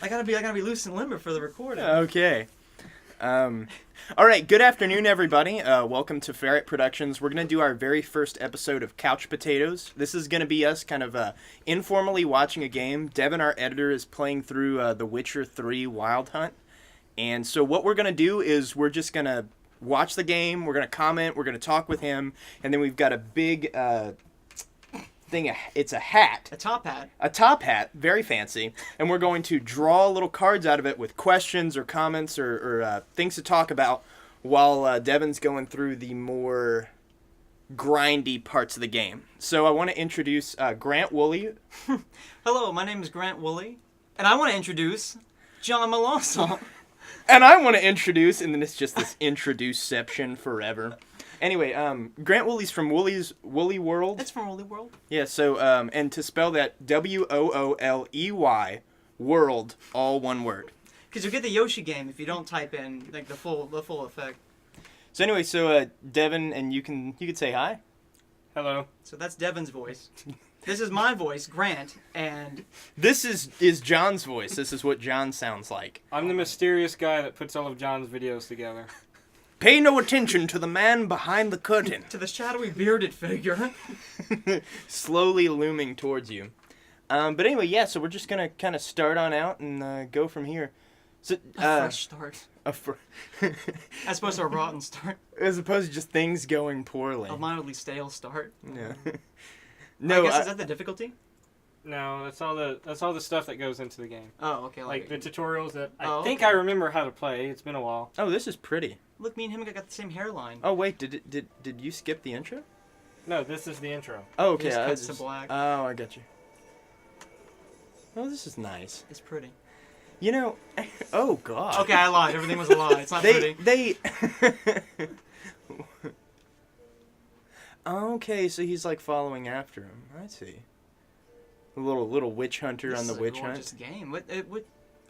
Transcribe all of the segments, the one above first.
I gotta be loose and limber for the recording. Okay. All right, good afternoon, everybody. Welcome to Ferret Productions. We're going to do our very first episode of Couch Potatoes. This is going to be us kind of informally watching a game. Devin, our editor, is playing through The Witcher 3 Wild Hunt. And so what we're going to do is we're just going to watch the game, we're going to comment, we're going to talk with him, and then we've got a big thing. It's a hat. A top hat. A top hat, very fancy, and we're going to draw little cards out of it with questions or comments or things to talk about while Devin's going through the more grindy parts of the game. So I want to introduce Grant Woolley. Hello, my name is Grant Woolley, and I want to introduce John Malonson. And I want to introduce, and then it's just this introduceception forever. Anyway, Grant Woolley's from Wooleyworld. It's from Wooleyworld. Yeah, so, and to spell that, Wooley, world, all one word. Because you'll get the Yoshi game if you don't type in, like, the full effect. So anyway, so, Devin, and you can say hi. Hello. So that's Devin's voice. This is my voice, Grant, and... This is John's voice. This is what John sounds like. I'm the mysterious guy that puts all of John's videos together. Pay no attention to the man behind the curtain. To the shadowy bearded figure. Slowly looming towards you. But anyway, yeah, so we're just going to kind of start on out and go from here. So, A fresh start. As opposed to a rotten start. As opposed to just things going poorly. A mildly stale start. Yeah. No, I guess is that the difficulty? No, that's all the stuff that goes into the game. Oh, okay. Like the tutorials that Oh, I think okay. I remember how to play. It's been a while. Oh, this is pretty. Look, me and him got the same hairline. Oh, wait, did you skip the intro? No, this is the intro. Oh, okay. It just cuts to black. Oh, I got you. Oh, this is nice. It's pretty. You know, oh, God. Okay, I lied. Everything was a lie. It's not pretty. Okay, so he's like following after him. I see. A little witch hunter This on the is witch a hunt. gorgeous game. What?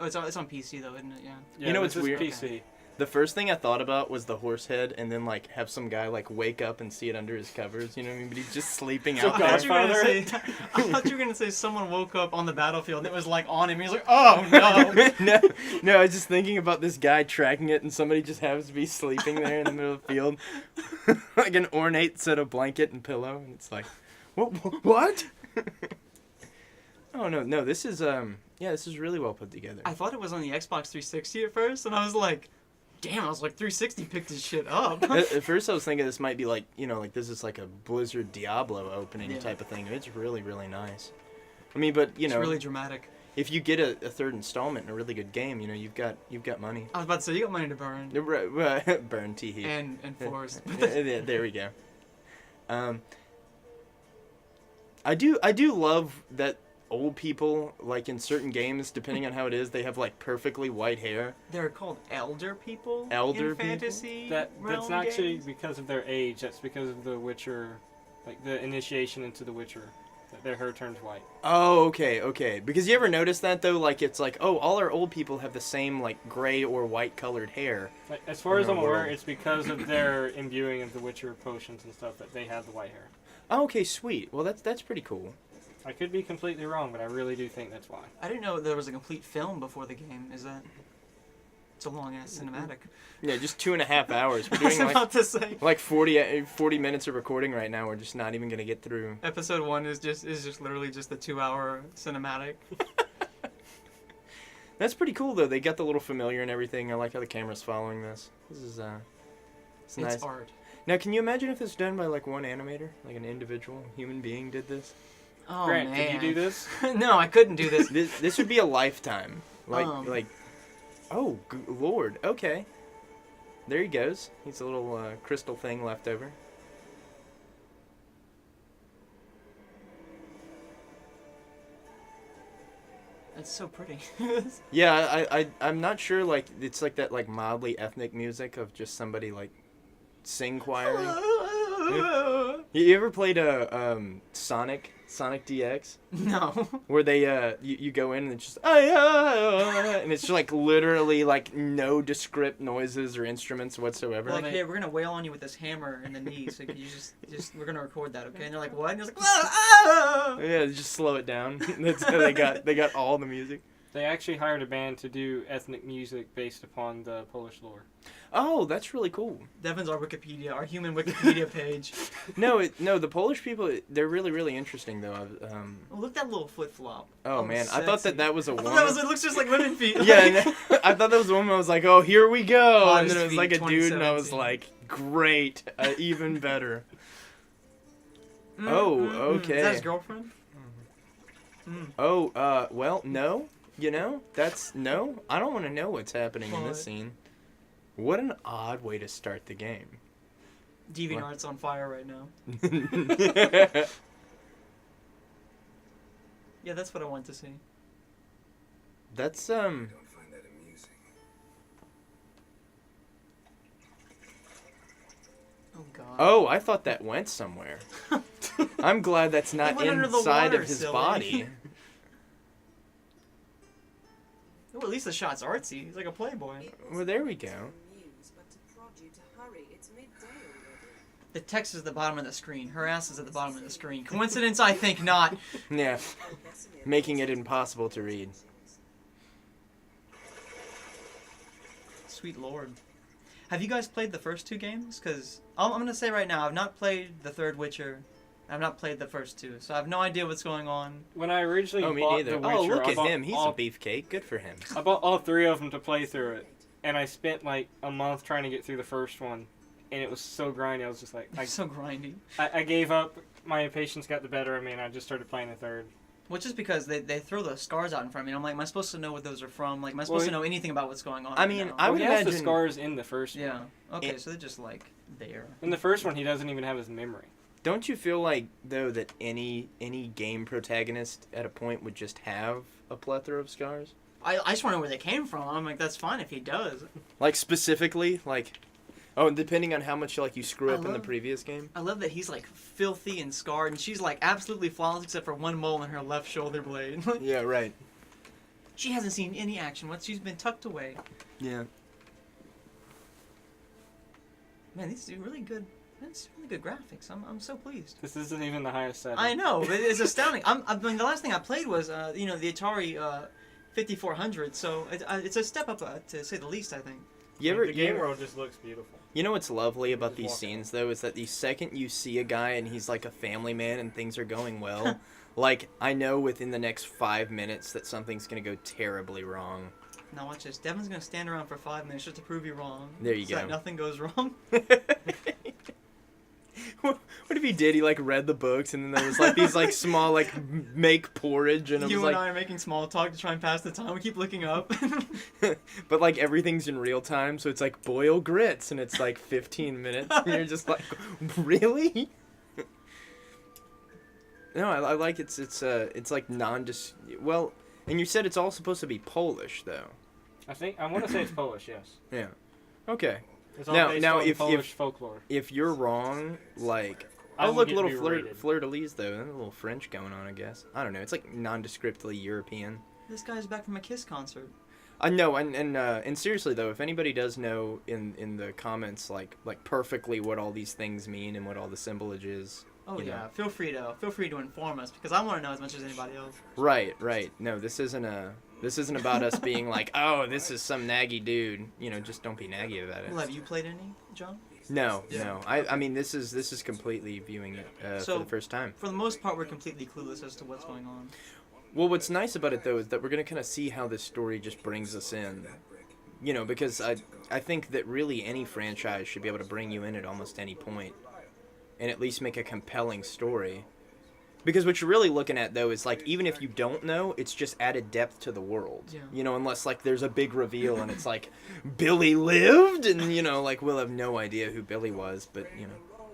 Oh, it's on PC though, isn't it? Yeah. Yeah, You know this what's is weird? PC. The first thing I thought about was the horse head, and then like have some guy like wake up and see it under his covers. You know what I mean? But he's just sleeping So out I there. thought you were gonna say someone woke up on the battlefield and it was like on him. He was like, oh no. no, I was just thinking about this guy tracking it, and somebody just happens to be sleeping there in the middle of the field, like an ornate set of blanket and pillow, and it's like, what? Oh no, this is this is really well put together. I thought it was on the Xbox 360 at first, and I was like, damn, I was like 360 picked this shit up. At first I was thinking this might be like, like this is like a Blizzard Diablo opening type of thing. It's really, really nice. I mean, but It's really dramatic. if you get a third installment in a really good game, you've got money. I was about to say, you got money to burn. Burn teehee. And forced. There we go. I do love that old people, like in certain games, depending on how it is, they have like perfectly white hair. They're called elder people Elder in people? fantasy That's realm not actually games. because of their age. That's because of the Witcher, like the initiation into the Witcher. That their hair turns white. Oh, okay. Because you ever notice that though? Like it's like, oh, all our old people have the same like gray or white colored hair. Like, as far as In I'm our aware, world. it's because of their imbuing of the Witcher potions and stuff that they have the white hair. Oh, okay, sweet. Well, that's pretty cool. I could be completely wrong, but I really do think that's why. I didn't know there was a complete film before the game. Is that? It's a long ass cinematic. Yeah, just 2.5 hours. We're I was doing about to say. like 40 minutes of recording right now. We're just not even gonna get through. Episode 1 is just literally just the 2-hour cinematic. That's pretty cool though. They got the little familiar and everything. I like how the camera's following this. This is it's nice. It's art. Now, can you imagine if it's done by like one animator, like an individual human being did this? Oh Grant, man. could you do this? No, I couldn't do this. This would be a lifetime. Um. Oh Lord. Okay. There he goes. He's a little crystal thing left over. It's so pretty. Yeah, I'm not sure. Like it's like that like mildly ethnic music of just somebody like sing choiring. You ever played Sonic DX? No. Where they you go in and it's just and it's just like literally like no descript noises or instruments whatsoever. They're like, hey, we're gonna wail on you with this hammer in the knee, so you just we're gonna record that, okay? And they're like, what? And you're like, ah! Yeah, just slow it down. That's how they got all the music. They actually hired a band to do ethnic music based upon the Polish lore. Oh, that's really cool. Devin's our Wikipedia, our human Wikipedia page. No, the Polish people, they're really, really interesting, though. Oh, look at that little flip flop. Oh, man. I thought that was a I woman. thought it looks just like women feet. Yeah, I thought that was a woman. I was like, oh, here we go. Hottest And then it was feet, like a dude, and I was 2017. like, great. Even better. Oh, okay. Is that his girlfriend? Oh, well, no. You know, no. I don't want to know what's happening in this What? scene. What an odd way to start the game. DeviantArt's on fire right now. Yeah, that's what I want to see. That's, Don't find that amusing. Oh god. Oh, I thought that went somewhere. I'm glad that's not It went under the inside water, of his silly. body. Well, at least the shot's artsy. He's like a playboy. Well, there we go. The text is at the bottom of the screen. Her ass is at the bottom of the screen. Coincidence? I think not. Yeah. Making it impossible to read. Sweet lord. Have you guys played the first two games? Because I'm going to say right now, I've not played the third Witcher. I've not played the first two, so I have no idea what's going on. When I originally Oh, me bought neither. The Witcher, Oh, look I at bought him. He's all, a beefcake. Good for him. I bought all three of them to play through it, and I spent like a month trying to get through the first one, and it was so grindy. I was just like, So grindy. I gave up. My impatience got the better of me, and I just started playing the third. Well, just because they throw the scars out in front of me. I'm like, am I supposed to know what those are from? Like, am I supposed to know anything about what's going on? I right mean, now? I Well, would he has imagine the scars in the first one. Yeah. Okay, It- so they're just like there. In the first one, he doesn't even have his memory. Don't you feel like, though, that any game protagonist at a point would just have a plethora of scars? I just want to know where they came from. I'm like, that's fine if he does. Like, specifically, like... Oh, and depending on how much, like, you screw I up in the love- previous game? I love that he's like filthy and scarred, and she's like absolutely flawless except for one mole in her left shoulder blade. Yeah, right. She hasn't seen any action once she's been tucked away. Yeah. Man, these are really good. That's really good graphics. I'm so pleased. This isn't even the highest setting. I know, but it's astounding. I mean, the last thing I played was the Atari 5400, so it's a step up to say the least, I think. The game world just looks beautiful. You know what's lovely about Just these walk scenes, though, is that the second you see a guy and he's like a family man and things are going well, like, I know within the next 5 minutes that something's going to go terribly wrong. Now watch this. Devin's gonna stand around for 5 minutes just to prove you wrong. There you so go. that nothing goes wrong. What if he did? He, like, read the books and then there was, like, these, like, small, like, make porridge and it You was, and like... I are making small talk to try and pass the time. We keep looking up. But, like, everything's in real time, so it's like, boil grits, and it's, like, 15 minutes, and you're just like, really? No, I like it's like, well, and you said it's all supposed to be Polish, though. I want to say it's Polish, yes. Yeah. Okay. It's all Now- based now on if- Polish folklore. If you're wrong, like... I Oh, will look, get little berated. fleur-de-lis, though. A little French going on, I guess. I don't know. It's, like, nondescriptly European. This guy's back from a Kiss concert. I know, and seriously though, if anybody does know in the comments like perfectly what all these things mean and what all the symbolage is, Oh you yeah, know. feel free to inform us because I want to know as much as anybody else. Right. No, this isn't about us being like, oh, this is some naggy dude. You know, just don't be naggy about it. Well, have you played any, John? No, Yeah. no. I mean, this is completely viewing it So- for the first time. For the most part, we're completely clueless as to what's going on. Well, what's nice about it though is that we're gonna kind of see how this story just brings us in. You know, because I think that really any franchise should be able to bring you in at almost any point, and at least make a compelling story. Because what you're really looking at though is like even if you don't know, it's just added depth to the world. Yeah. You know, unless like there's a big reveal and it's like Billy lived, and you know, like we'll have no idea who Billy was, but you know.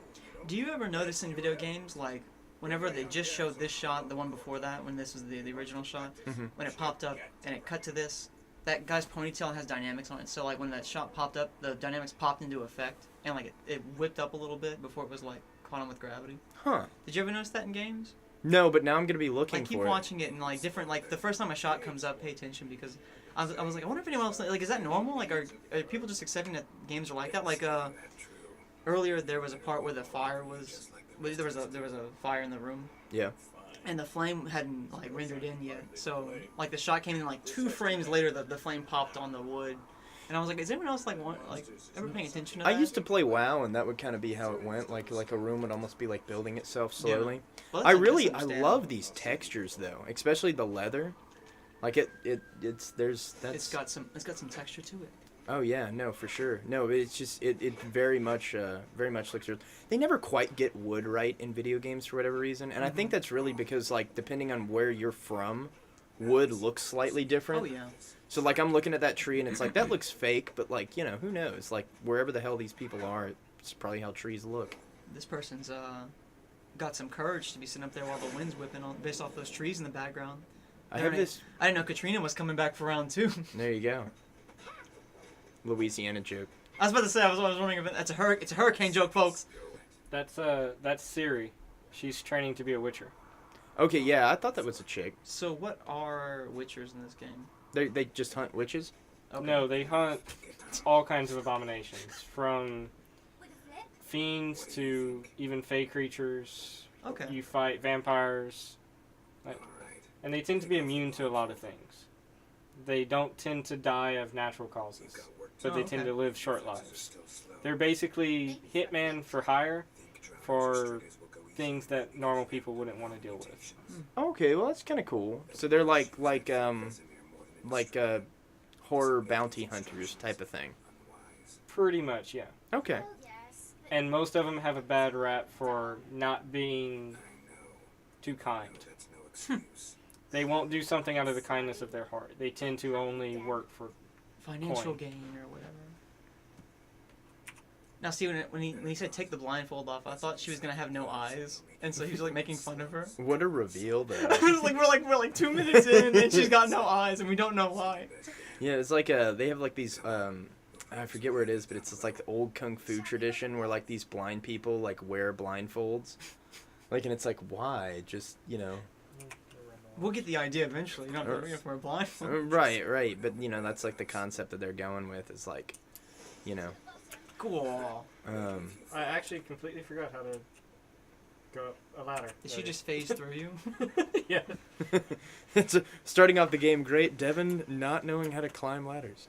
Do you ever notice in video games, like, whenever they just showed this shot, the one before that, when this was the original shot, Mhm. when it popped up and it cut to this, that guy's ponytail has dynamics on it. So, like, when that shot popped up, the dynamics popped into effect, and, like, it whipped up a little bit before it was, like, caught on with gravity. Huh. Did you ever notice that in games? No, but now I'm gonna be looking Like, keep for it. watching it and, like, different, like, the first time a shot comes up, pay attention, because I was like, I wonder if anyone else, like, is that normal? Like, are people just accepting that games are like that? Like, earlier there was a part where the fire was, there was a fire in the room. Yeah. and the flame hadn't like rendered in yet. So like the shot came in like 2 frames later, the flame popped on the wood, and I was like, is anyone else like ever paying attention to that? I used to play WoW, and that would kind of be how it went. Like a room would almost be like building itself slowly. Well, I that's love understandable. these textures though, especially the leather. Like it's It's got some texture to it. Oh yeah, no, for sure. No, it's just it very much looks real. They never quite get wood right in video games for whatever reason, and I think that's really because like depending on where you're from, wood looks slightly different. Oh yeah. So like I'm looking at that tree and it's like that looks fake, but like who knows? Like wherever the hell these people are, it's probably how trees look. This person's got some courage to be sitting up there while the wind's whipping on based off those trees in the background. I have this. I didn't know Katrina was coming back for round 2. There you go. Louisiana joke. I was about to say I was wondering if it's a hurricane joke, folks. That's Siri. She's training to be a witcher. Okay, yeah, I thought that was a chick. So what are witchers in this game? They just hunt witches. Okay. No, they hunt all kinds of abominations, from fiends to even fey creatures. Okay. You fight vampires, and they tend to be immune to a lot of things. They don't tend to die of natural causes, but they tend to live short lives. They're basically hitman for hire for things that normal people wouldn't want to deal with. Okay, well that's kind of cool. So they're like horror bounty hunters type of thing. Pretty much, yeah. Okay. And most of them have a bad rap for not being too kind. They won't do something out of the kindness of their heart. They tend to only work for financial coin. gain or whatever. Now, see, when he said take the blindfold off, I thought she was gonna have no eyes, and so he was like making fun of her. What a reveal, though. we're like 2 minutes in, and she's got no eyes, and we don't know why. Yeah, it's like they have like these I forget where it is, but it's just like the old kung fu tradition where like these blind people like wear blindfolds. Like, and it's like, why? Just, We'll get the idea eventually. You don't know if we're blindfold. Right. But, that's like the concept that they're going with is like, Cool. I actually completely forgot how to go up a ladder. Did she just phase through you? Yeah. It's starting off the game great. Devin not knowing how to climb ladders.